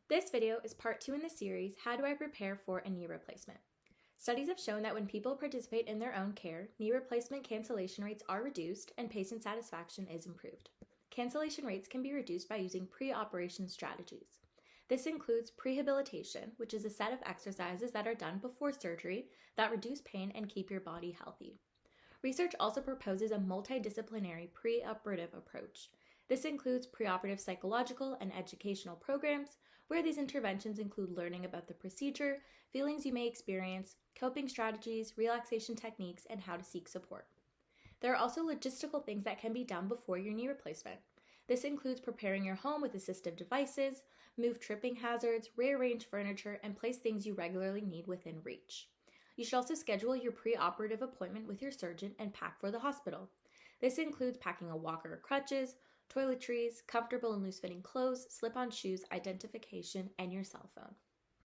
This video is part 2 in the series, How Do I Prepare for a Knee Replacement? Studies have shown that when people participate in their own care, knee replacement cancellation rates are reduced and patient satisfaction is improved. Cancellation rates can be reduced by using pre-operation strategies. This includes prehabilitation, which is a set of exercises that are done before surgery that reduce pain and keep your body healthy. Research also proposes a multidisciplinary preoperative approach. This includes preoperative psychological and educational programs, where these interventions include learning about the procedure, feelings you may experience, coping strategies, relaxation techniques, and how to seek support. There are also logistical things that can be done before your knee replacement. This includes preparing your home with assistive devices, move tripping hazards, rearrange furniture, and place things you regularly need within reach. You should also schedule your preoperative appointment with your surgeon and pack for the hospital. This includes packing a walker or crutches, toiletries, comfortable and loose-fitting clothes, slip-on shoes, identification, and your cell phone.